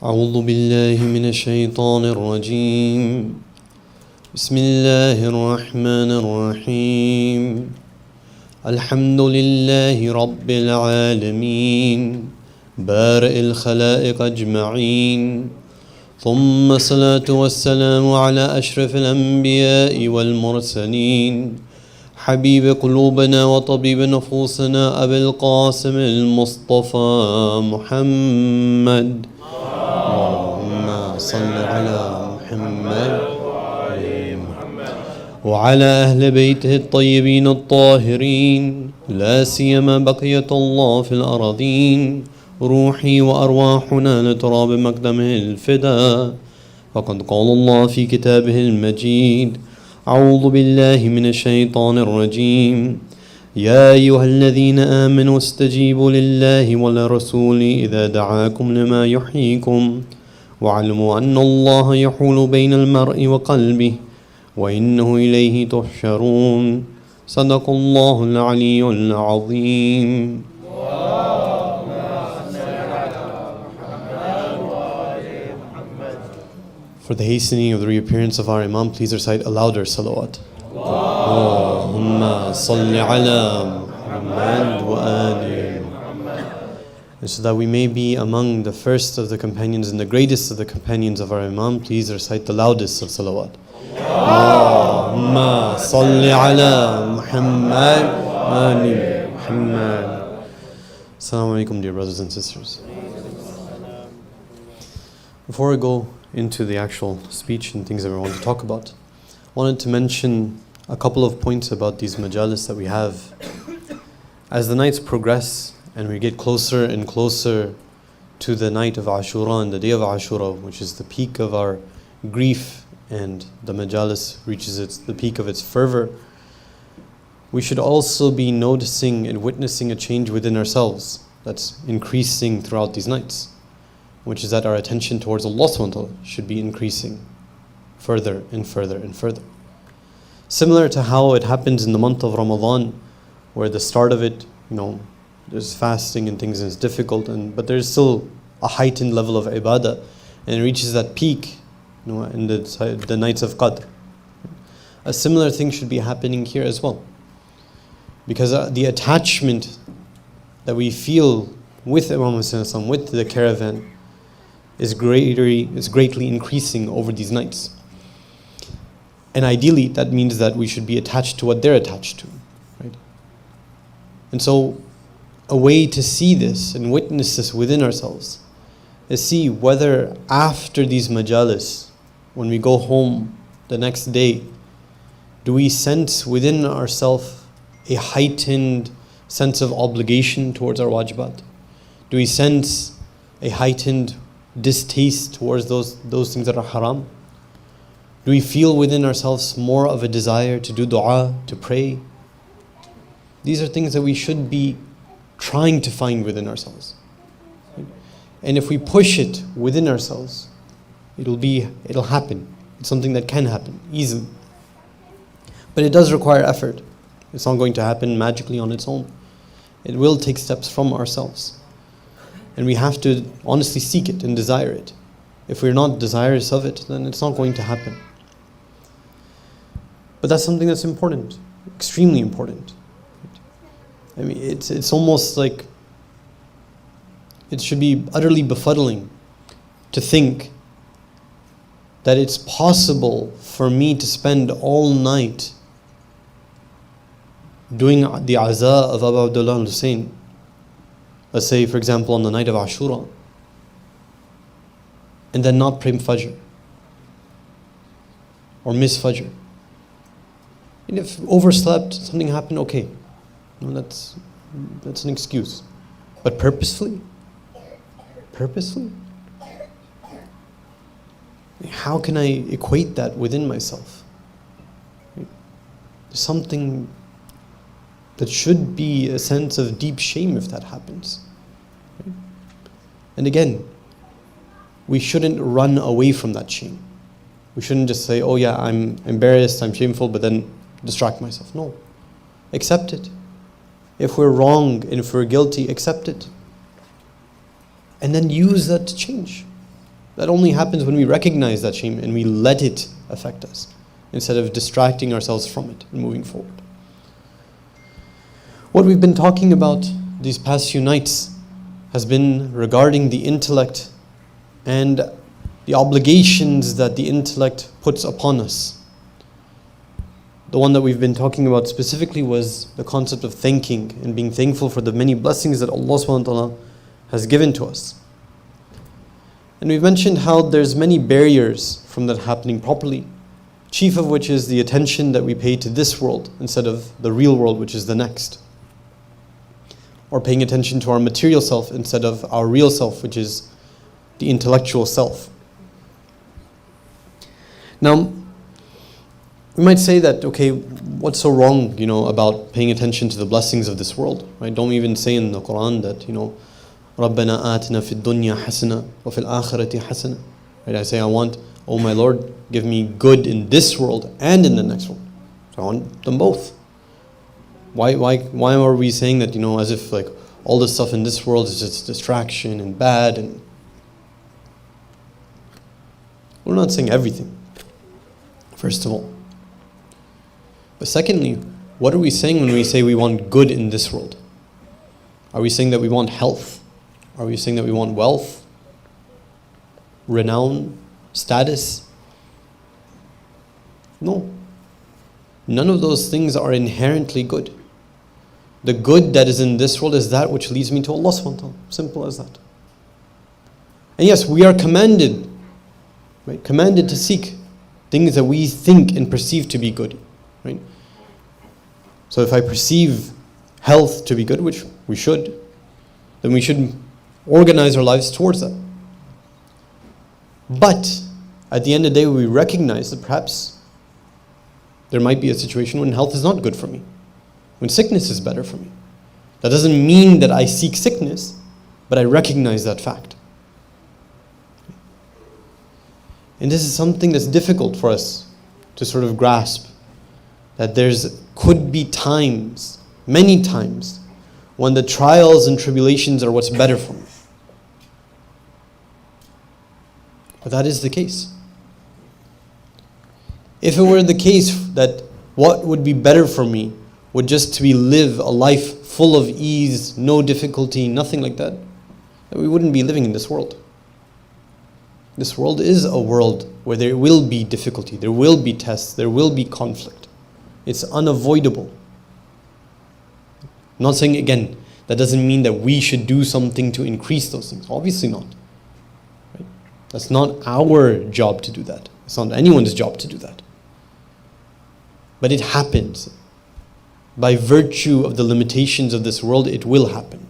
أعوذ بالله من الشيطان الرجيم بسم الله الرحمن الرحيم الحمد لله رب العالمين بارئ الخلائق أجمعين ثم الصلاة والسلام على أشرف الأنبياء والمرسلين حبيب قلوبنا وطبيب نفوسنا أبي القاسم المصطفى محمد اللهم صل على محمد وعلى أهل بيته الطيبين الطاهرين لا سيما بقية الله في الأراضين روحي وأرواحنا لتراب مقدمه الفداء فقد قال الله في كتابه المجيد أعوذ بالله من الشيطان الرجيم يا أيها الذين آمنوا استجيبوا لله ولرسوله إذا دعاكم لما يحييكم واعلموا أن الله يحول بين المرء وقلبه وإنه إليه تحشرون صدق الله العلي العظيم. For the hastening of the reappearance of our Imam, please recite a louder salawat. Allahumma salli ala Muhammad wa ali Muhammad. And so that we may be among the first of the companions and the greatest of the companions of our Imam, please recite the loudest of salawat. Allahumma salli ala Muhammad wa ali Muhammad. Assalamu alaikum, dear brothers and sisters. Before we go into the actual speech and things that we want to talk about, I wanted to mention a couple of points about these majalis that we have. As the nights progress and we get closer and closer to the night of Ashura and the day of Ashura, which is the peak of our grief, and the majalis reaches the peak of its fervor, we should also be noticing and witnessing a change within ourselves that's increasing throughout these nights, which is that our attention towards Allah subhanahu wa ta'ala should be increasing further and further and further. Similar to how it happens in the month of Ramadan, where the start of it, there's fasting and things and it's difficult, but there's still a heightened level of ibadah, and it reaches that peak in the nights of Qadr. A similar thing should be happening here as well, because the attachment that we feel with Imam Hussain, with the caravan, is greatly increasing over these nights. And ideally, that means that we should be attached to what they're attached to, right? And so, a way to see this and witness this within ourselves is see whether after these majalis, when we go home the next day, do we sense within ourselves a heightened sense of obligation towards our wajibat? Do we sense a heightened distaste towards those things that are haram? Do we feel within ourselves more of a desire to do dua, to pray? These are things that we should be trying to find within ourselves. And if we push it within ourselves, it'll happen. It's something that can happen easily. But it does require effort. It's not going to happen magically on its own. It will take steps from ourselves. And we have to honestly seek it and desire it. If we're not desirous of it, then it's not going to happen. But that's something that's important, extremely important. I mean, it's almost like it should be utterly befuddling to think that it's possible for me to spend all night doing the aza of Abu Abdullah al-Hussein. Let's say, for example, on the night of Ashura, and then not pray Fajr or miss Fajr. And if overslept, something happened, okay, that's an excuse. But purposefully, how can I equate that within myself? There's something that should be a sense of deep shame if that happens. And again, we shouldn't run away from that shame. We shouldn't just say, oh yeah, I'm embarrassed, I'm shameful, but then distract myself. No. Accept it. If we're wrong and if we're guilty, accept it. And then use that to change. That only happens when we recognize that shame and we let it affect us, instead of distracting ourselves from it and moving forward. What we've been talking about these past few nights has been regarding the intellect and the obligations that the intellect puts upon us. The one that we've been talking about specifically was the concept of thanking and being thankful for the many blessings that Allah subhanahu wa ta'ala has given to us. And we've mentioned how there's many barriers from that happening properly, chief of which is the attention that we pay to this world instead of the real world, which is the next. Or paying attention to our material self instead of our real self, which is the intellectual self. Now, we might say that, okay, what's so wrong, about paying attention to the blessings of this world, right? Don't we even say in the Quran that, رَبَّنَا آتِنَا فِي الدُّنْيَا حَسَنًا وَفِي الْآخِرَةِ حَسَنًا. Right? I say, I want, oh my Lord, give me good in this world and in the next world. So I want them both. Why are we saying that, as if like all the stuff in this world is just distraction and bad? And we're not saying everything, first of all. But secondly, what are we saying when we say we want good in this world? Are we saying that we want health? Are we saying that we want wealth, renown, status? No. None of those things are inherently good. The good that is in this world is that which leads me to Allah subhanahu wa ta'ala. Simple as that. And yes, we are commanded, right? Commanded to seek things that we think and perceive to be good, right? So if I perceive health to be good, which we should, then we should organize our lives towards that. But at the end of the day, we recognize that perhaps there might be a situation when health is not good for me, when sickness is better for me. That doesn't mean that I seek sickness, but I recognize that fact. And this is something that's difficult for us to sort of grasp, that could be times, many times, when the trials and tribulations are what's better for me. But that is the case. If it were the case that what would be better for me would just to live a life full of ease, no difficulty, nothing like that, then we wouldn't be living in this world. This world is a world where there will be difficulty, there will be tests, there will be conflict. It's unavoidable. I'm not saying, again, that doesn't mean that we should do something to increase those things. Obviously not. Right? That's not our job to do that. It's not anyone's job to do that. But it happens. By virtue of the limitations of this world, it will happen.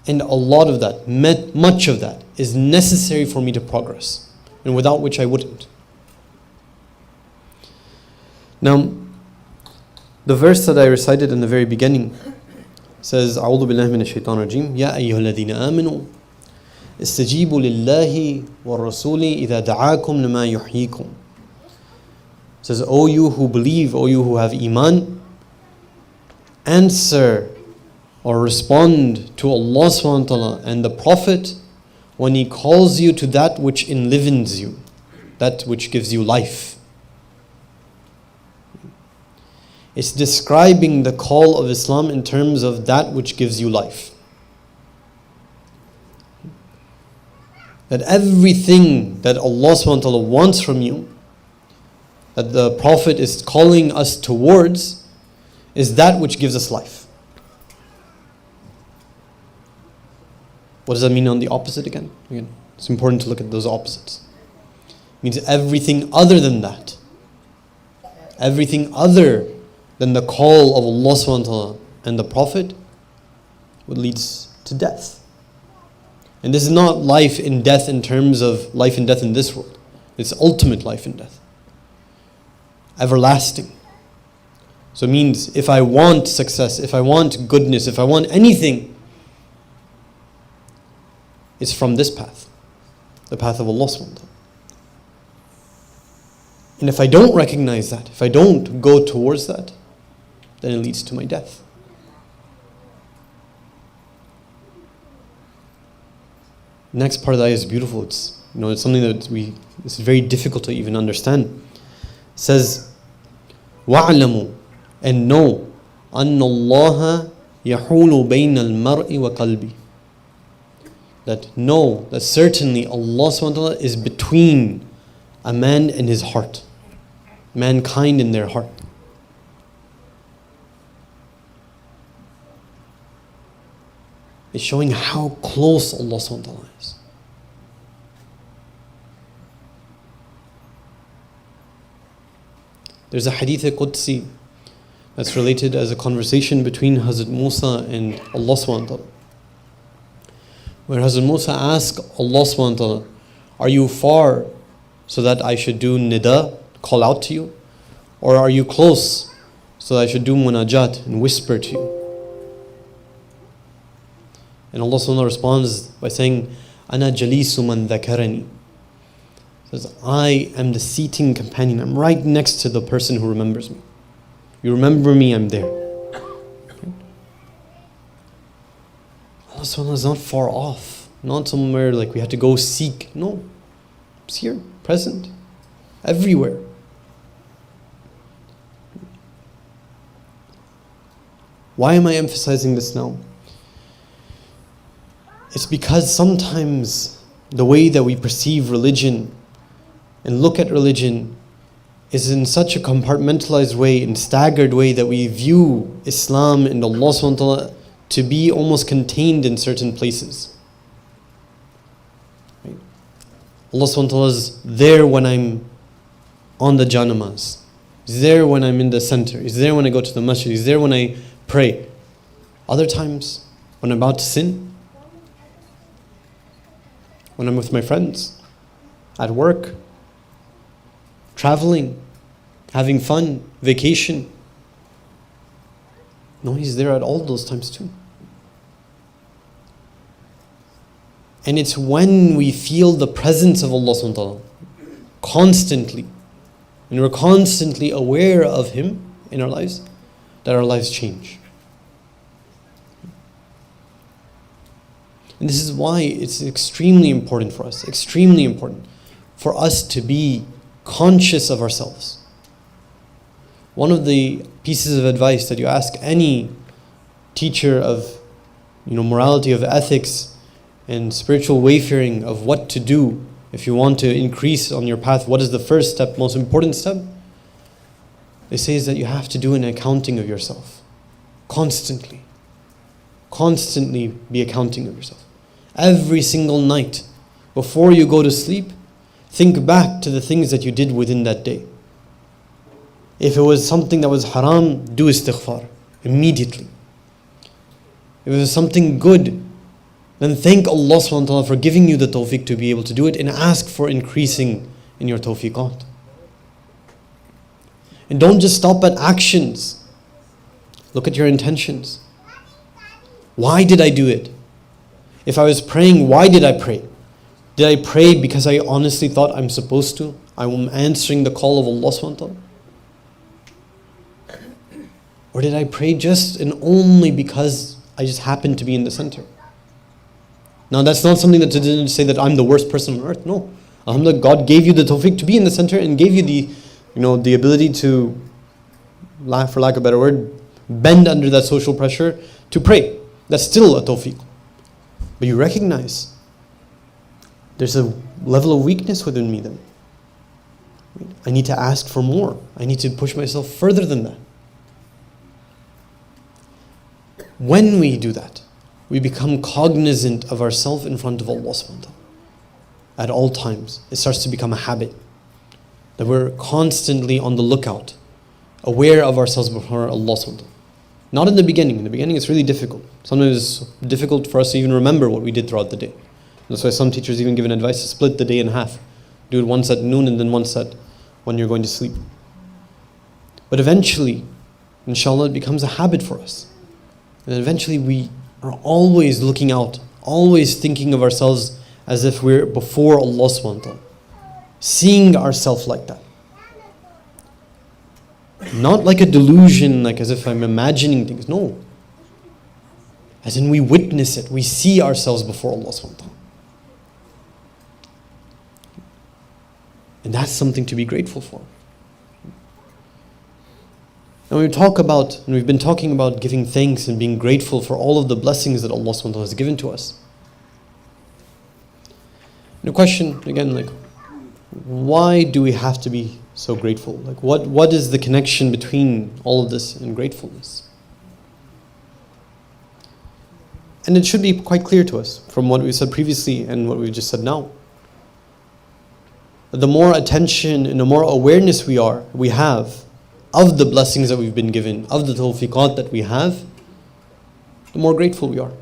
And a lot of that, much of that, is necessary for me to progress, and without which I wouldn't. Now, the verse that I recited in the very beginning says, أعوذ بالله من الشيطان الرجيم يا أيها الذين آمنوا استجيبوا لله والرسول إذا دعاكم لما يحييكم. It says, O you who believe, O you who have iman, answer or respond to Allah subhanahu wa ta'ala and the Prophet when he calls you to that which enlivens you, that which gives you life. It's describing the call of Islam in terms of that which gives you life. That everything that Allah subhanahu wa ta'ala wants from you, that the Prophet is calling us towards, is that which gives us life. What does that mean on the opposite again? Again, it's important to look at those opposites. It means everything other than that. Everything other than the call of Allah subhanahu wa ta'ala and the Prophet would lead to death. And this is not life and death in terms of life and death in this world. It's ultimate life and death. Everlasting. So it means if I want success, if I want goodness, if I want anything, it's from this path, the path of Allah subhanahu wa ta'ala. And if I don't recognize that, if I don't go towards that, then it leads to my death. next part of the ayah is beautiful. It's something that it's very difficult to even understand. It says, وَاعْلَمُوا, and know, أَنَّ اللَّهَ يَحُولُ بَيْنَ الْمَرْءِ وَقَلْبِ, that know that certainly Allah subhanahu wa ta'ala is between a man and his heart, mankind in their heart. It's showing how close Allah subhanahu wa ta'ala is. There's a hadith Qudsi that's related as a conversation between Hazrat Musa and Allah subhanahu wa ta'ala, where Hazrat Musa asked Allah subhanahu wa ta'ala, are you far so that I should do nida, call out to you? Or are you close so that I should do munajat and whisper to you? And Allah subhanahu wa ta'ala responds by saying, Ana jalisu man dhakarani. Says, I am the seating companion. I'm right next to the person who remembers me. You remember me, I'm there. Allah subhanahu wa ta'ala is not far off. Not somewhere like we have to go seek. No. It's here, present, everywhere. Why am I emphasizing this now? It's because sometimes the way that we perceive religion and look at religion is in such a compartmentalized way and staggered way that we view Islam and Allah subhanahu wa ta'ala to be almost contained in certain places. Right? Allah subhanahu wa ta'ala is there when I'm on the janamas. He's there when I'm in the center. He's there when I go to the masjid. He's there when I pray. Other times, when I'm about to sin, when I'm with my friends, at work, traveling, having fun, vacation. No, He's there at all those times too. And it's when we feel the presence of Allah subhanahu wa ta'ala constantly, and we're constantly aware of Him in our lives, that our lives change. And this is why it's extremely important for us to be conscious of ourselves. One of the pieces of advice that you ask any teacher of morality, of ethics and spiritual wayfaring, of what to do if you want to increase on your path, what is the first step, most important step? They say is that you have to do an accounting of yourself. Constantly be accounting of yourself. Every single night, before you go to sleep, think back to the things that you did within that day. If it was something that was haram, do istighfar immediately. If it was something good, then thank Allah subhanahu wa ta'ala for giving you the tawfiq to be able to do it, and ask for increasing in your tawfiqat. And don't just stop at actions. Look at your intentions. Why did I do it? If I was praying, why did I pray? Did I pray because I honestly thought I'm supposed to? I am answering the call of Allah subhanahu wa ta'ala? Or did I pray just and only because I just happened to be in the center? Now that's not something that didn't say that I'm the worst person on earth. No. Alhamdulillah, God gave you the tawfiq to be in the center and gave you the ability to, for lack of a better word, bend under that social pressure to pray. That's still a tawfiq. But you recognize there's a level of weakness within me then. I need to ask for more. I need to push myself further than that. When we do that, we become cognizant of ourselves in front of Allah subhanahu wa ta'ala. At all times, it starts to become a habit. That we're constantly on the lookout, aware of ourselves before Allah subhanahu wa ta'ala. Not in the beginning. In the beginning it's really difficult. Sometimes it's difficult for us to even remember what we did throughout the day. That's why some teachers even give an advice to split the day in half. Do it once at noon and then once at when you're going to sleep. But eventually, inshallah, it becomes a habit for us. And eventually we are always looking out, always thinking of ourselves as if we're before Allah subhanahu wa ta'ala. Seeing ourselves like that. Not like a delusion, like as if I'm imagining things. No. As in we witness it. We see ourselves before Allah subhanahu wa ta'ala. And that's something to be grateful for. And we've been talking about giving thanks and being grateful for all of the blessings that Allah subhanahu wa ta'ala has given to us. And the question, again, like, why do we have to be so grateful? Like, what is the connection between all of this and gratefulness? And it should be quite clear to us from what we said previously and what we just said now. The more attention and the more awareness we have of the blessings that we've been given, of the tawfiqat that we have, the more grateful we are.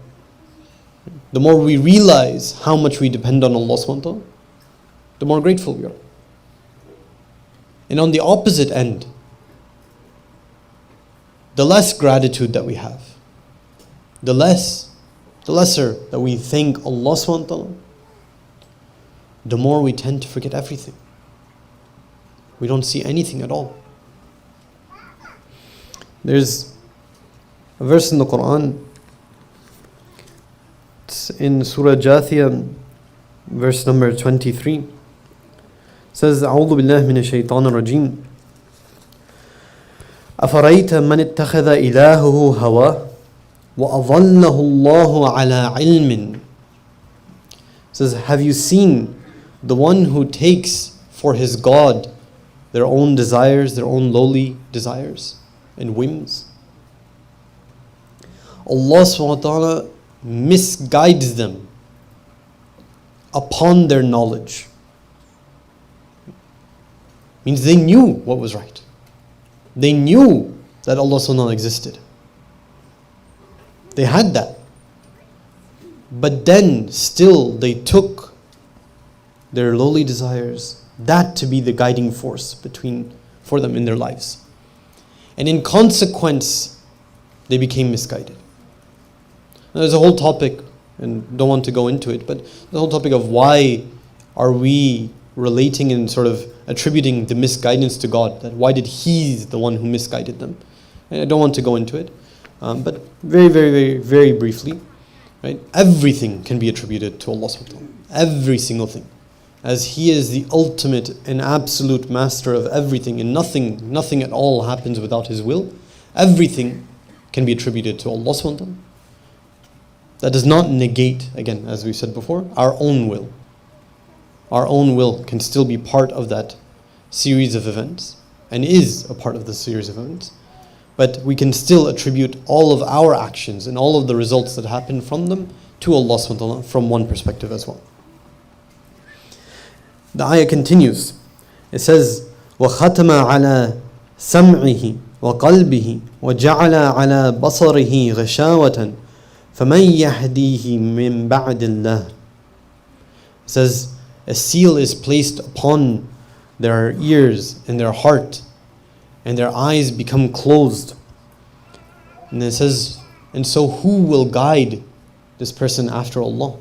The more we realize how much we depend on Allah subhanahu wa ta'ala, the more grateful we are. And on the opposite end, the less gratitude that we have, the lesser that we thank Allah subhanahu wa ta'ala, the more we tend to forget everything. We don't see anything at all. There's a verse in the Quran, it's in Surah Jathiyah, verse number 23. It says, أعوذ بالله من الشيطان الرجيم أفرأيت من اتخذ إلهه هواه وأضله الله على علم. It says, have you seen the one who takes for his God their own desires, their own lowly desires and whims? Allah subhanahu wa ta'ala misguides them upon their knowledge. Means they knew what was right. They knew that Allah subhanahu wa ta'ala existed. They had that. But then still they took their lowly desires, that to be the guiding force for them in their lives. And in consequence, they became misguided. Now, there's a whole topic, and don't want to go into it, but the whole topic of why are we relating and sort of attributing the misguidance to God, that why did He's the one who misguided them? And I don't want to go into it, but very, very, very, very briefly, right? Everything can be attributed to Allah subhanahu wa ta'ala. Every single thing. As He is the ultimate and absolute master of everything, and nothing at all happens without His will. Everything can be attributed to Allah subhanahu wa ta'ala. That does not negate, again, as we said before, our own will. Our own will can still be part of that series of events, and is a part of the series of events. But we can still attribute all of our actions and all of the results that happen from them to Allah subhanahu wa ta'ala from one perspective as well. The ayah continues. It says, وَخَتَمَ عَلَى سَمْعِهِ وَقَلْبِهِ وَجَعَلَ عَلَى بَصَرِهِ غَشَاوَةً فَمَنْ يَهْدِيهِ مِنْ بَعْدِ اللَّهِ. It says, a seal is placed upon their ears and their heart, and their eyes become closed. And it says, and so who will guide this person after Allah?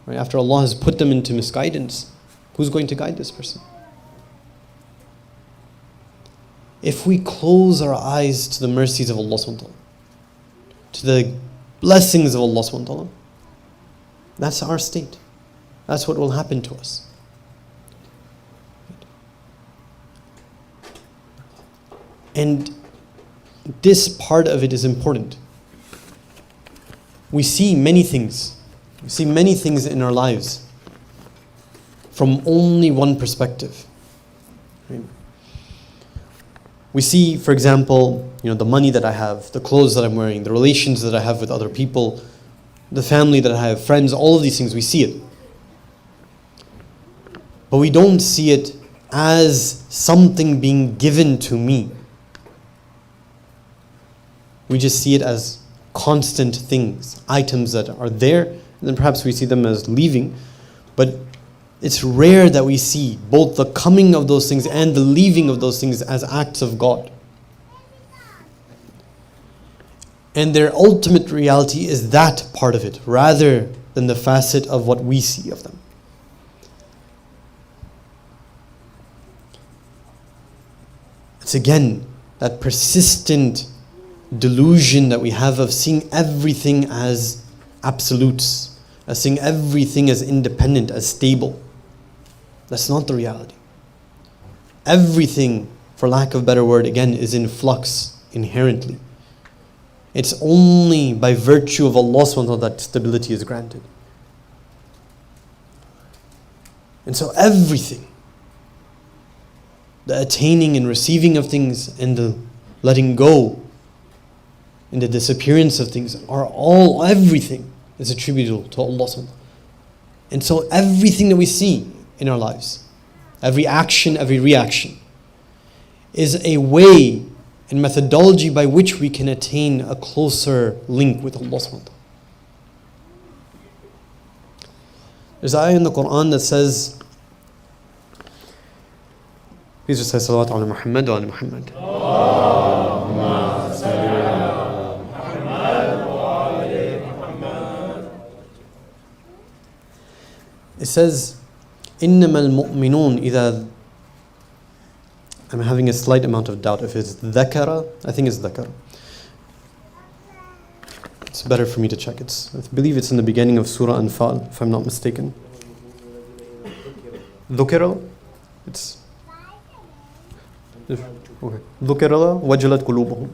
Right? After Allah has put them into misguidance, who's going to guide this person? If we close our eyes to the mercies of Allah subhanahu wa ta'ala, to the blessings of Allah subhanahu wa ta'ala, that's our state. That's what will happen to us. And this part of it is important. We see many things. We see many things in our lives from only one perspective. Right? We see, for example, the money that I have, the clothes that I'm wearing, the relations that I have with other people, the family that I have, friends, all of these things, we see it. But we don't see it as something being given to me. We just see it as constant things, items that are there, and then perhaps we see them as leaving. But it's rare that we see both the coming of those things and the leaving of those things as acts of God. And their ultimate reality is that part of it, rather than the facet of what we see of them. It's again that persistent delusion that we have of seeing everything as absolutes, as seeing everything as independent, as stable. That's not the reality. everything, for lack of a better word, again, is in flux inherently. It's only by virtue of Allah subhanahu wa ta'ala that stability is granted. And so everything, the attaining and receiving of things and the letting go and the disappearance of things everything is attributable to Allah subhanahu wa ta'ala. And so everything that we see in our lives, every action, every reaction, is a way and methodology by which we can attain a closer link with Allah subhanahu wa ta'ala. There's an ayah in the Quran that says, please just say salawat ala Muhammad wa ala Muhammad. It says, إِنَّمَا الْمُؤْمِنُونَ إِذَا, I'm having a slight amount of doubt if it's ذَكَرَ, I think it's ذَكَرَ. It's better for me to check. I believe it's in the beginning of Surah Anfal, if I'm not mistaken. ذُكِرَ, it's okay. ذُكِرَ وَجَلَتْ قُلُوبُهُم.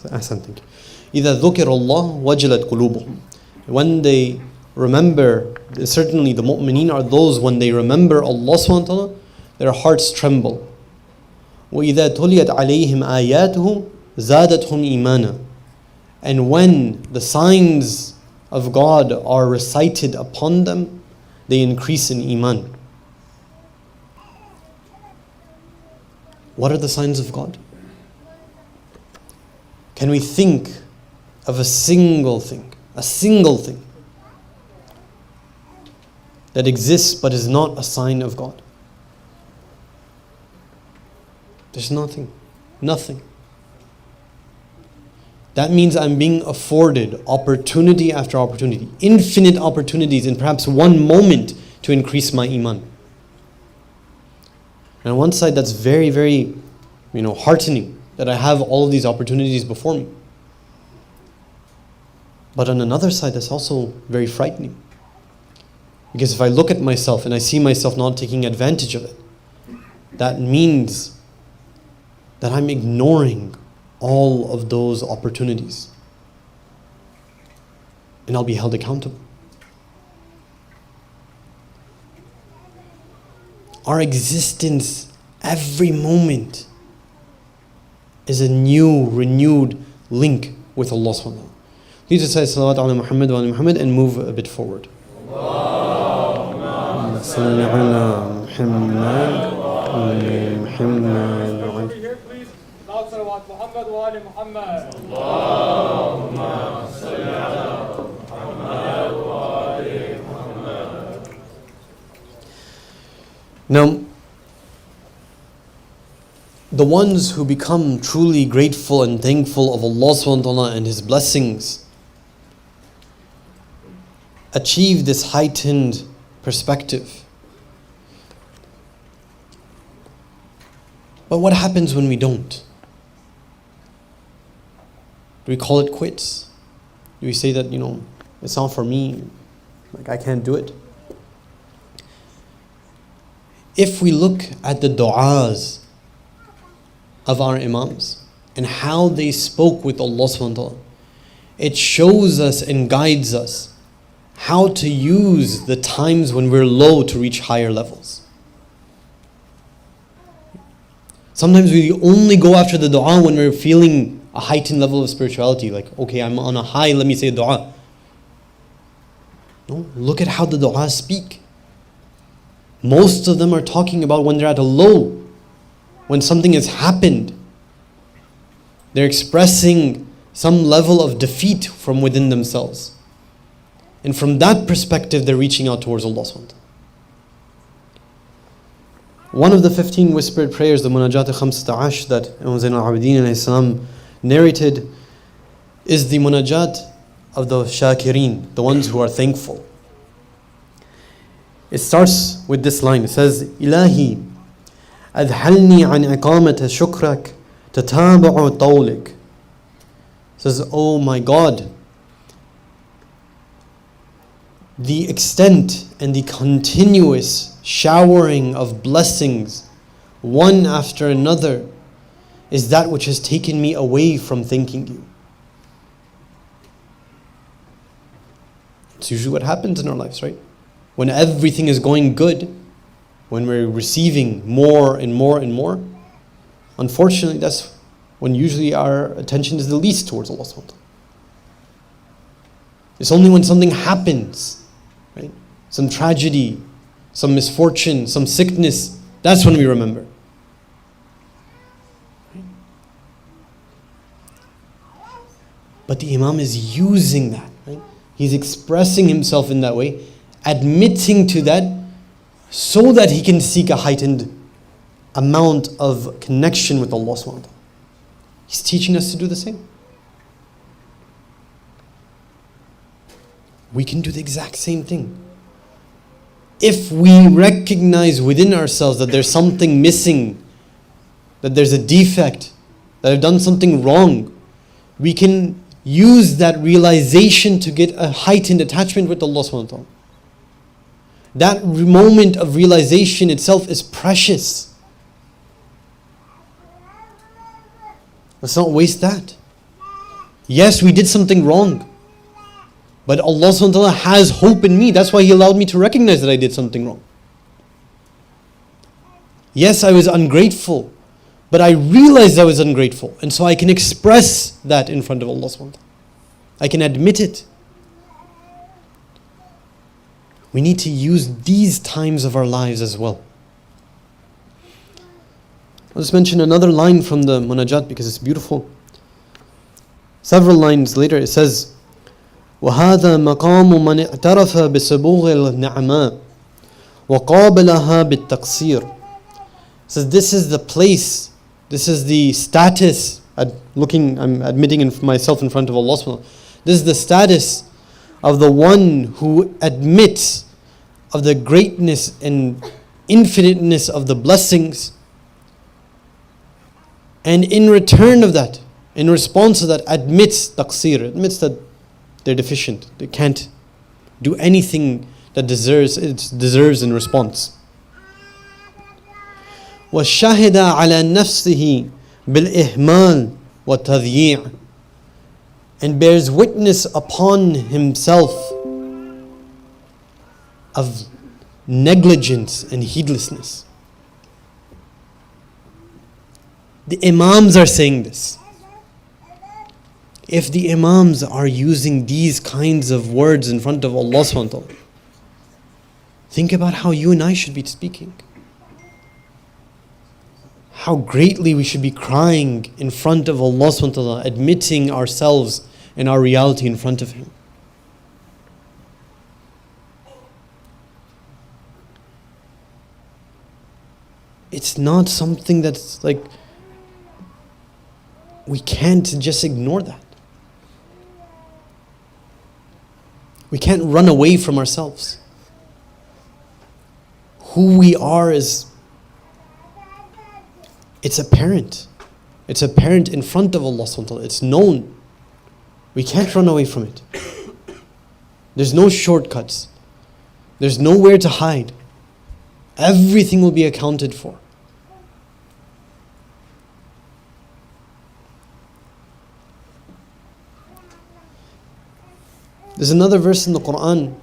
Ahsan, thank you. إِذَا ذُكِرَ اللَّهُ وَجَلَتْ قُلُوبُهُم. When they remember, certainly the mu'mineen are those when they remember Allah subhanahu wa ta'ala, their hearts tremble. وَإِذَا تُلِيَتْ عَلَيْهِمْ آيَاتُهُ زَادَتْهُمْ إِيمَانًا. And when the signs of God are recited upon them, they increase in iman. What are the signs of God? Can we think of a single thing that exists but is not a sign of God? There's nothing. That means I'm being afforded opportunity after opportunity, infinite opportunities in perhaps one moment to increase my iman. And on one side, that's very, very, heartening that I have all of these opportunities before me. But on another side, that's also very frightening. Because if I look at myself and I see myself not taking advantage of it, that means that I'm ignoring all of those opportunities. And I'll be held accountable. Our existence, every moment, is a new, renewed link with Allah subhanahu wa ta'ala. Please just say salawat ala Muhammad wa ala Muhammad and move a bit forward. Allahumma salli ala Muhammad wa ala Muhammad. صلوات محمد وآل محمد. اللهم صل على محمد وآل محمد. Now, the ones who become truly grateful and thankful of Allah subhanahu wa ta'ala and His blessings achieve this heightened perspective. But what happens when we don't? Do we call it quits? Do we say that, it's not for me, I can't do it? If we look at the du'as of our imams and how they spoke with Allah subhanahu wa ta'ala, it shows us and guides us how to use the times when we're low to reach higher levels. Sometimes we only go after the dua when we're feeling a heightened level of spirituality, like, okay, I'm on a high, let me say dua. No, look at how the du'as speak. Most of them are talking about when they're at a low, when something has happened. They're expressing some level of defeat from within themselves. And from that perspective, they're reaching out towards Allah subhanahu wa ta'ala. One of the 15 whispered prayers, the Munajat al-Khamsata Ash, that Imam Zain al-Abidin alayhi salam narrated, is the Munajat of the Shakireen, the ones who are thankful. It starts with this line. It says, Ilahi, adhalni an iqamata shukrak tatabu'u tawlik. It says, oh my God, the extent and the continuous showering of blessings one after another, is that which has taken me away from thanking you. It's usually what happens in our lives, right? When everything is going good, when we're receiving more and more and more, unfortunately, that's when usually our attention is the least towards Allah subhanahu wa ta'ala. It's only when something happens, right? Some tragedy, some misfortune, some sickness, that's when we remember. But the Imam is using that, right? He's expressing himself in that way, admitting to that, so that he can seek a heightened amount of connection with Allah subhanahu wa ta'ala. He's teaching us to do the same. We can do the exact same thing. If we recognize within ourselves that there's something missing, that there's a defect, that I've done something wrong, we can use that realization to get a heightened attachment with Allah subhanahu wa ta'ala. That moment of realization itself is precious. Let's not waste that. Yes, we did something wrong, but Allah subhanahu wa ta'ala has hope in me. That's why He allowed me to recognize that I did something wrong. Yes, I was ungrateful, but I realized I was ungrateful, and so I can express that in front of Allah subhanahu wa ta'ala. I can admit it. We need to use these times of our lives as well. I'll just mention another line from the Munajat because it's beautiful. Several lines later it says, وَهَذَا مَقَامُ مَنِ اعْتَرَفَ بِسَبُوغِ النِّعْمَةِ وَقَابَلَهَا بِالتَّقْصِيرِ. It says this is the place, this is the status, I'm admitting myself in front of Allah subhanahu wa ta'ala. This is the status of the one who admits of the greatness and infiniteness of the blessings, and in return of that, in response to that, admits taqsir, admits that they're deficient, they can't do anything that it deserves in response. وَالشَّهِدَ عَلَى نَفْسِهِ بِالْإِهْمَالِ وَالتَّضْيِيعِ, and bears witness upon himself of negligence and heedlessness. The Imams are saying this. If the Imams are using these kinds of words in front of Allah subhanahu wa ta'ala, think about how you and I should be speaking. How greatly we should be crying in front of Allah subhanahu wa ta'ala, admitting ourselves and our reality in front of Him. It's not something that's like, we can't just ignore that. We can't run away from ourselves. Who we are is, it's apparent. It's apparent in front of Allah subhanahu wa ta'ala. It's known. We can't run away from it. There's no shortcuts. There's nowhere to hide. Everything will be accounted for. There's another verse in the Quran.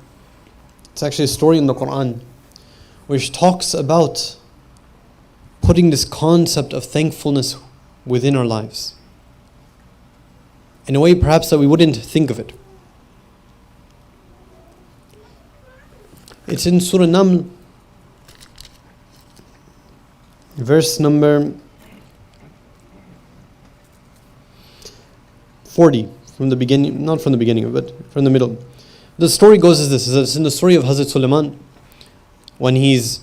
It's actually a story in the Quran which talks about putting this concept of thankfulness within our lives in a way perhaps that we wouldn't think of it. It's in Surah Naml, verse number 40, from the beginning, not from the beginning, but from the middle. The story goes as this. It's in the story of Hazrat Sulaiman, when he's,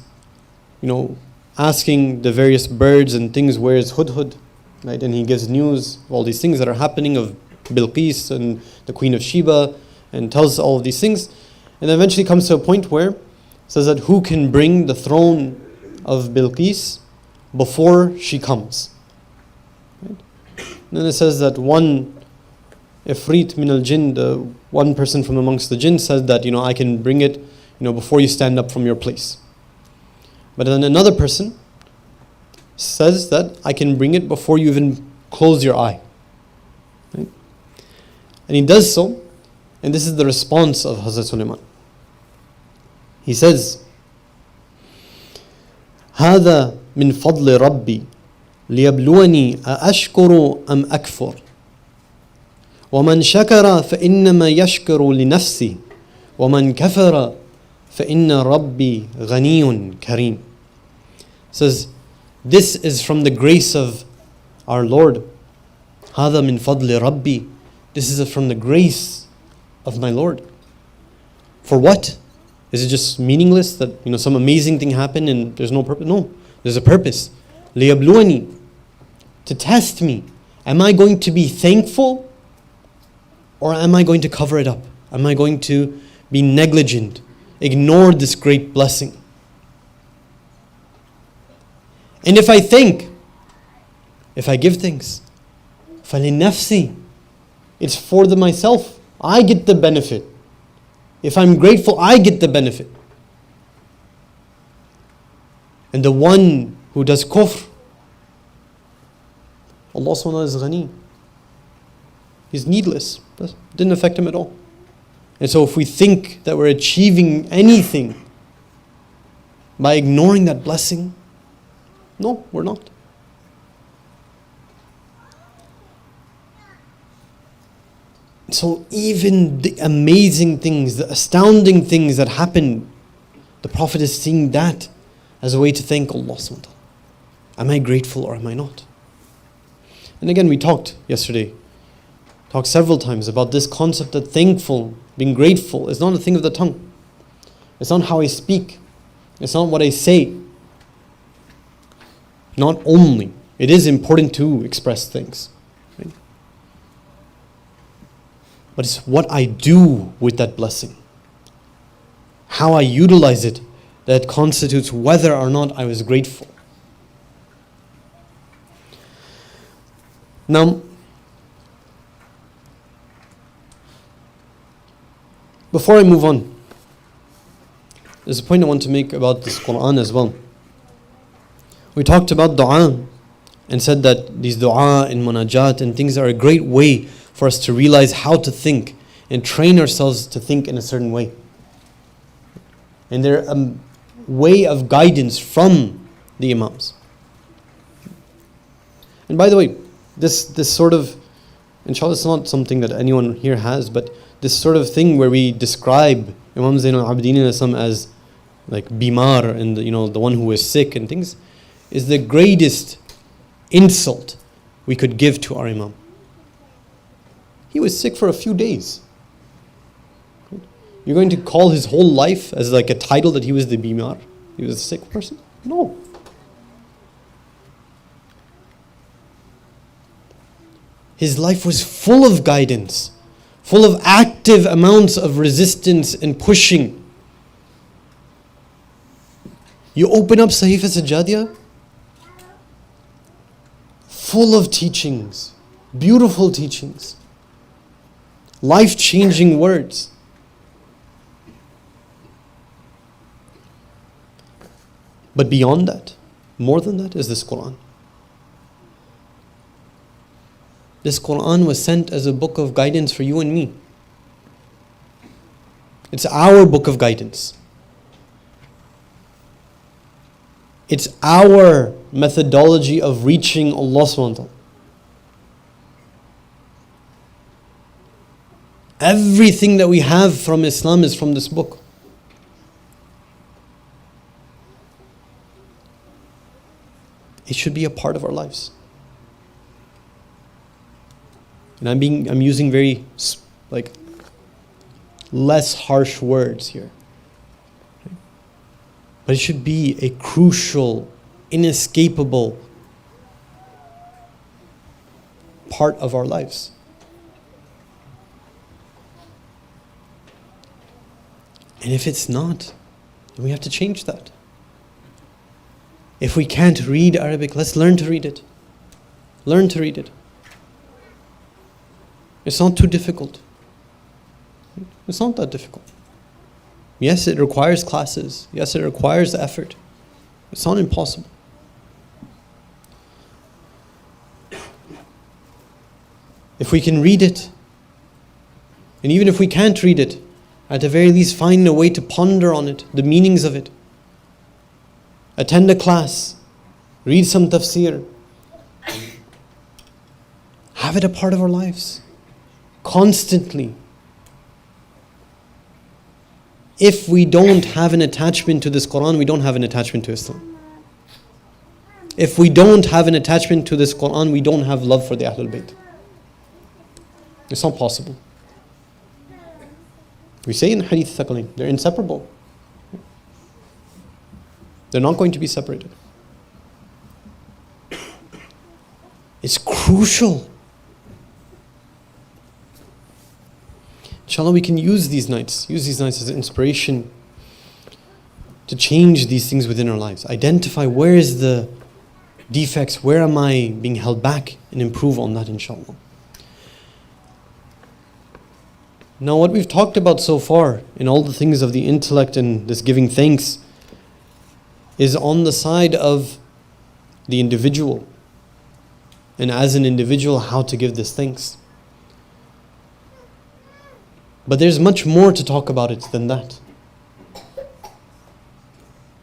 asking the various birds and things, where is Hudhud, right? And he gives news of all these things that are happening, of Bilqis and the Queen of Sheba, and tells all of these things. And then eventually comes to a point where it says that who can bring the throne of Bilqis before she comes. Right? And then it says that one Ifrit min al-Jinn, the one person from amongst the Jinn, says that, I can bring it, before you stand up from your place. But then another person says that I can bring it before you even close your eye. Right? And he does so, and this is the response of Hazrat Sulaiman. He says, هذا من فضل ربي ليبلوني أأشكر أم أكفر ومن شكر فإنما يشكر لنفسه ومن كفر فإن ربي غني كريم. Says, this is from the grace of our Lord. هذا من فضل ربي. This is from the grace of my Lord. For what? Is it just meaningless that some amazing thing happened and there's no purpose? No, there's a purpose. ليبلوني, to test me. Am I going to be thankful, or am I going to cover it up? Am I going to be negligent, ignore this great blessing? And if I give thanks, فَلِنَفْسِي, it's for myself. I get the benefit. If I'm grateful, I get the benefit. And the one who does kufr, Allah subhanahu wa ta'ala is ghani. He's needless. That didn't affect him at all. And so if we think that we're achieving anything by ignoring that blessing, no, we're not. So even the amazing things, the astounding things that happen, the Prophet is seeing that as a way to thank Allah subhanahu wa ta'ala. Am I grateful or am I not? And again, we talked several times about this concept that thankful, being grateful, is not a thing of the tongue. It's not how I speak. It's not what I say. Not only. It is important to express things. Right? But it's what I do with that blessing. How I utilize it that constitutes whether or not I was grateful. Now, before I move on, there's a point I want to make about this Quran as well. We talked about dua and said that these dua and munajat and things are a great way for us to realize how to think and train ourselves to think in a certain way. And they're a way of guidance from the Imams. And by the way, this sort of, inshallah, it's not something that anyone here has, but this sort of thing where we describe Imam Zain al-Abidin as like bimar and the one who is sick and things, is the greatest insult we could give to our Imam. He was sick for a few days. You're going to call his whole life as like a title that he was the bimar? He was a sick person? No. His life was full of guidance, full of active amounts of resistance and pushing. You open up Sahifa Sajjadiyah, full of teachings, beautiful teachings, life-changing words. But beyond that, more than that, is this Quran. This Quran was sent as a book of guidance for you and me. It's our book of guidance. It's our methodology of reaching Allah subhanahu wa ta'ala. Everything that we have from Islam is from this book. It should be a part of our lives. And I'm using very less harsh words here. But it should be a crucial, inescapable part of our lives. And if it's not, then we have to change that. If we can't read Arabic, let's learn to read it. Learn to read it. It's not too difficult. It's not that difficult. Yes, it requires classes. Yes, it requires effort. It's not impossible. If we can read it, and even if we can't read it, at the very least find a way to ponder on it, the meanings of it. Attend a class, read some tafsir. Have it a part of our lives, constantly. If we don't have an attachment to this Quran, we don't have an attachment to Islam. If we don't have an attachment to this Quran, we don't have love for the Ahlul Bayt. It's not possible. We say in Hadith Thaqalain, they're inseparable. They're not going to be separated. It's crucial. Inshallah, we can use these nights as inspiration to change these things within our lives. Identify where is the defects, where am I being held back, and improve on that, inshallah. Now, what we've talked about so far in all the things of the intellect and this giving thanks is on the side of the individual. And as an individual, how to give this thanks. But there's much more to talk about it than that.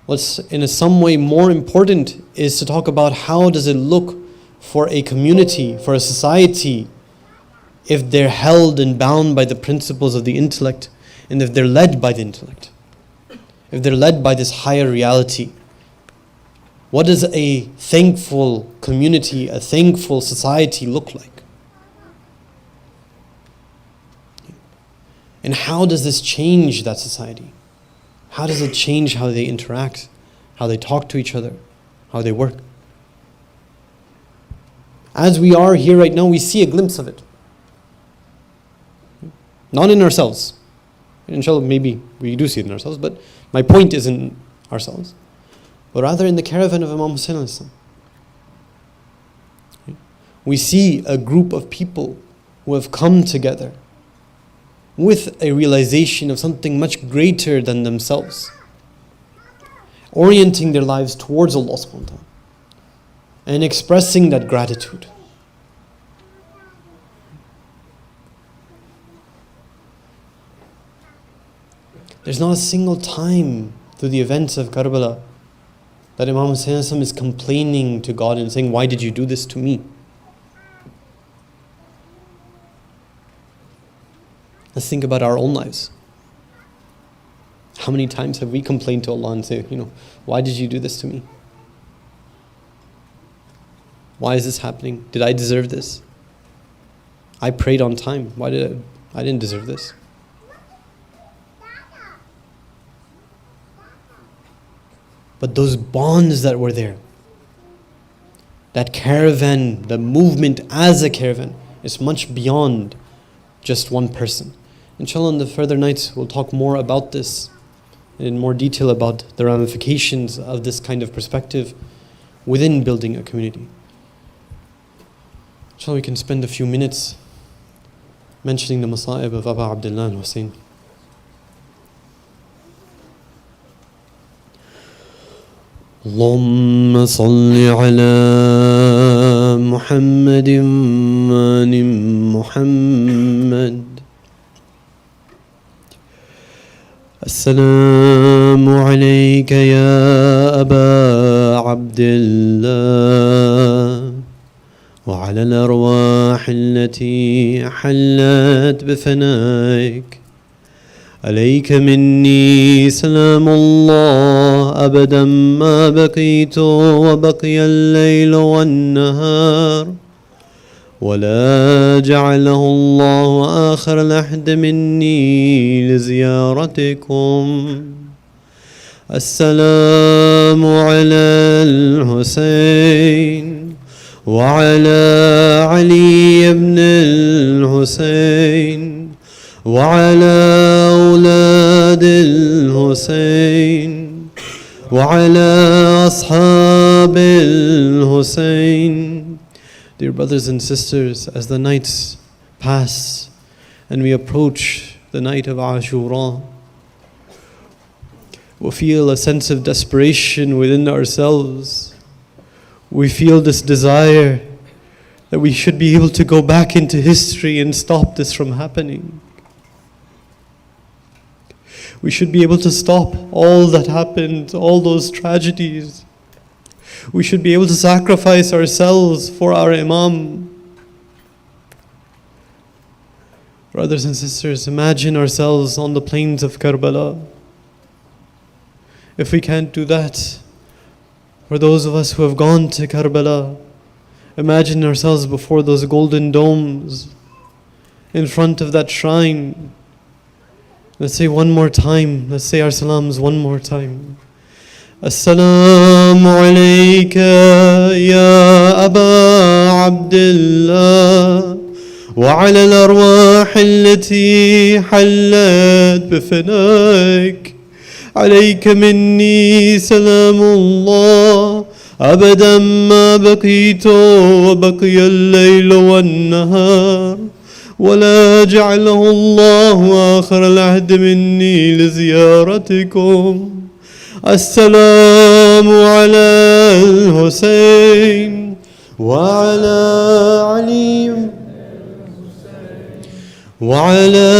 What's in some way more important is to talk about how does it look for a community, for a society, if they're held and bound by the principles of the intellect, and if they're led by the intellect, if they're led by this higher reality. What does a thankful community, a thankful society look like? And how does this change that society? How does it change how they interact, how they talk to each other, how they work? As we are here right now, we see a glimpse of it. Not in ourselves. Inshallah, maybe we do see it in ourselves, but my point isn't ourselves, but rather in the caravan of Imam Hussain alayhi salam. We see a group of people who have come together with a realization of something much greater than themselves, orienting their lives towards Allah subhanahu wa ta'ala and expressing that gratitude. There's not a single time through the events of Karbala that Imam Hussain is complaining to God and saying, why did you do this to me? Let's think about our own lives. How many times have we complained to Allah and say, why did you do this to me? Why is this happening? Did I deserve this? I prayed on time. I didn't deserve this. But those bonds that were there, that caravan, the movement as a caravan, is much beyond just one person. Inshallah, in the further nights, we'll talk more about this, in more detail about the ramifications of this kind of perspective within building a community. Inshallah, we can spend a few minutes mentioning the masa'ib of Aba Abdullah al-Hussein. اللهم صل على محمد وآل محمد. السلام عليك يا أبا عبد الله وعلى الأرواح التي حلت بفنائك. عليك مني سلام الله أبدا ما بقيت وبقي الليل والنهار، ولا جعله الله آخر العهد مني لزيارتكم. السلام على الحسين وعلى علي بن الحسين وعلى أولاد الحسين وعلى أصحاب الحسين. Dear brothers and sisters, as the nights pass and we approach the night of Ashura, we feel a sense of desperation within ourselves. We feel this desire that we should be able to go back into history and stop this from happening. We should be able to stop all that happened, all those tragedies. We should be able to sacrifice ourselves for our Imam. Brothers and sisters, imagine ourselves on the plains of Karbala. If we can't do that, for those of us who have gone to Karbala, imagine ourselves before those golden domes, in front of that shrine. Let's say one more time, let's say our salams one more time. Assalamu alayka ya Aba Abdullah وعلى الأرواح التي حلت بفنائك عليك مني سلام الله أبدا ما بقيت وبقي الليل والنهار ولا جعله الله آخر العهد مني لزيارتكم السلام على الحسين وعلى علي وعلى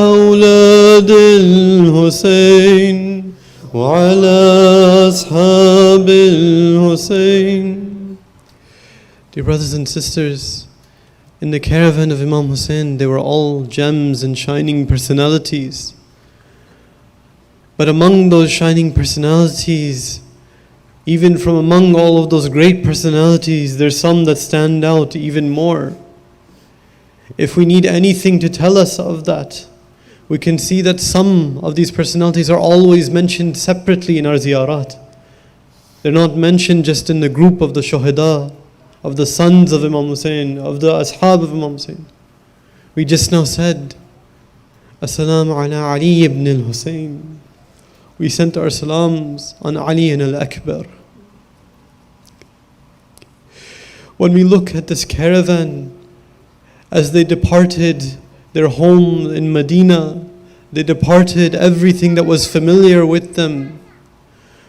أولاد الحسين وعلى أصحاب الحسين. Dear brothers and sisters, in the caravan of Imam Hussein, they were all gems and shining personalities. But among those shining personalities, even from among all of those great personalities, there's some that stand out even more. If we need anything to tell us of that, we can see that some of these personalities are always mentioned separately in our ziyarat. They're not mentioned just in the group of the shuhada, of the sons of Imam Hussein, of the ashab of Imam Hussein. We just now said, Assalamu ala Ali ibn al-Hussein. We sent our salams on Ali and al-Akbar. When we look at this caravan, as they departed their home in Medina, they departed everything that was familiar with them.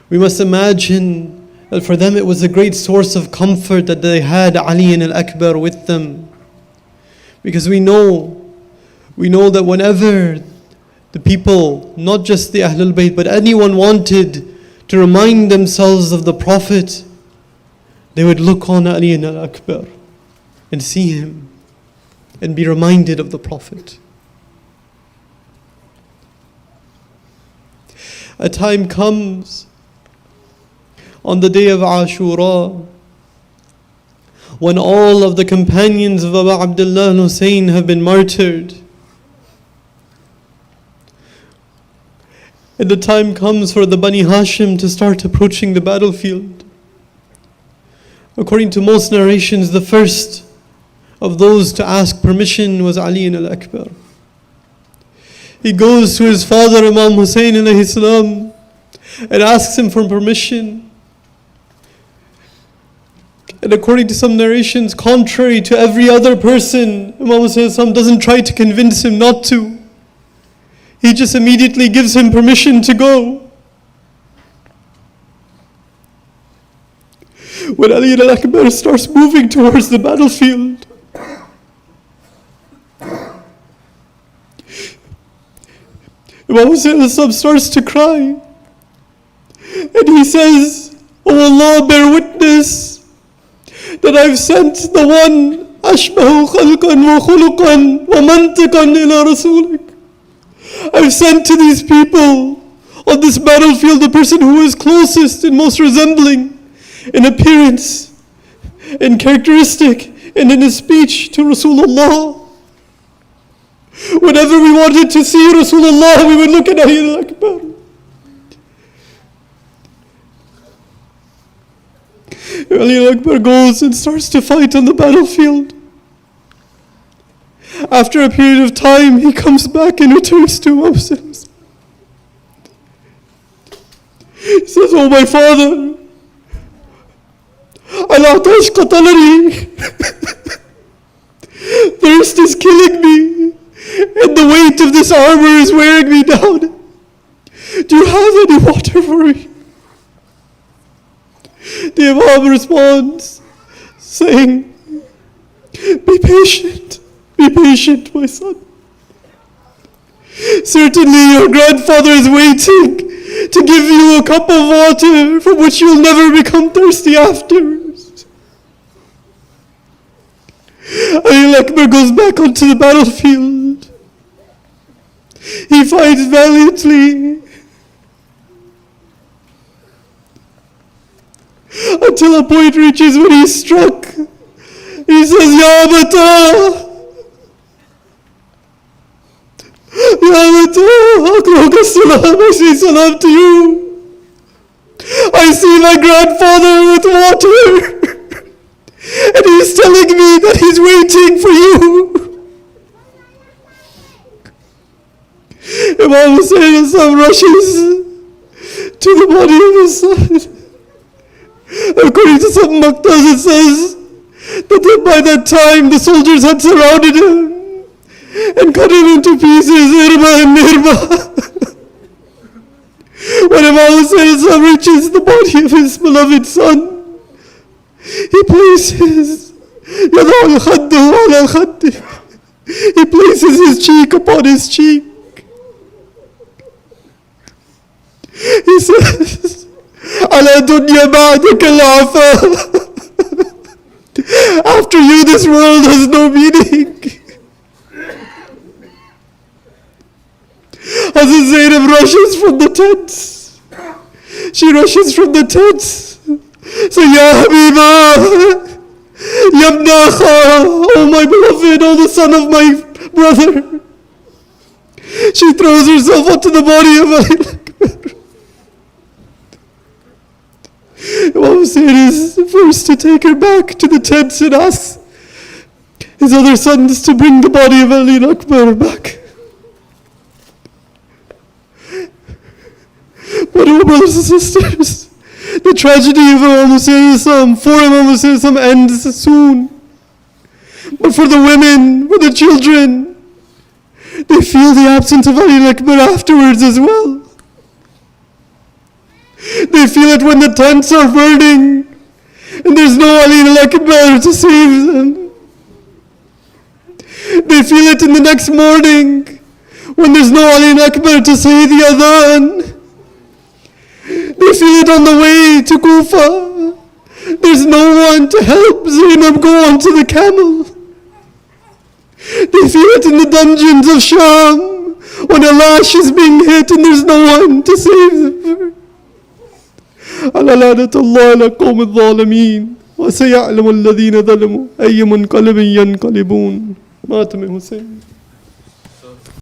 We must imagine that for them it was a great source of comfort that they had Ali and al-Akbar with them. Because we know that whenever the people, not just the Ahlul Bayt, but anyone wanted to remind themselves of the Prophet, they would look on Ali and al-Akbar and see him and be reminded of the Prophet. A time comes on the day of Ashura when all of the companions of Abu Abdullah al-Hussein have been martyred. And the time comes for the Bani Hashim to start approaching the battlefield. According to most narrations, the first of those to ask permission was Ali ibn al-Akbar. He goes to his father Imam Hussein alayhi salam and asks him for permission. And according to some narrations, contrary to every other person, Imam Hussein doesn't try to convince him not to. He just immediately gives him permission to go. When Ali ibn al-Akbar starts moving towards the battlefield, Imam Hussein starts to cry. And he says, "Oh Allah, bear witness that I've sent the one ashbahu khalqan wa khuluqan wa mantiqan ila rasulik. I've sent to these people on this battlefield the person who is closest and most resembling in appearance, in characteristic, and in his speech to Rasulullah. Whenever we wanted to see Rasulullah, we would look at Ali al-Akbar. Ali al-Akbar goes and starts to fight on the battlefield. After a period of time, he comes back and returns to Muslims. He says, "Oh my father, al-Atash qatalani. Thirst is killing me, and the weight of this armor is wearing me down. Do you have any water for me?" The Imam responds, saying, Be patient. Be patient, my son. Certainly your grandfather is waiting to give you a cup of water from which you'll never become thirsty afterwards. Ali Akbar goes back onto the battlefield. He fights valiantly until a point reaches when he's struck. He says, Ya Abata, Ya Abata, Akroka Salam, I say salam to you. I see my grandfather with water, and he's telling me that he's waiting for you. Imam Hussein rushes to the body of his son. According to some Maktas, it says that by that time the soldiers had surrounded him and cut him into pieces, irba and nirba. When Imam Hussein reaches the body of his beloved son, he places he places his cheek upon his cheek. He says, Ala dunya ba'daka al-afa. After you, this world has no meaning. Hazrat Zainab rushes from the tents. She rushes from the tents. So, Ya Habiba, Yabna Kha, oh my beloved, oh the son of my brother. She throws herself onto the body of Ali Akbar. Imam Hussein is first to take her back to the tents and asks his other sons to bring the body of Ali Akbar back. But oh, brothers and sisters, the tragedy of Imam Hussein for Imam Hussein ends soon. But for the women, for the children, they feel the absence of Ali Akbar afterwards as well. They feel it when the tents are burning and there's no Ali Akbar to save them. They feel it in the next morning when there's no Ali Akbar to say the adhan. They feel it on the way to Kufa. There's no one to help Zainab go onto the camel. They feel it in the dungeons of Sham when a lash is being hit and there's no one to save them. على لعنة الله على قوم الظالمين وسيعلم الذين ظلموا أي منقلب ينقلبون. مات من حسين.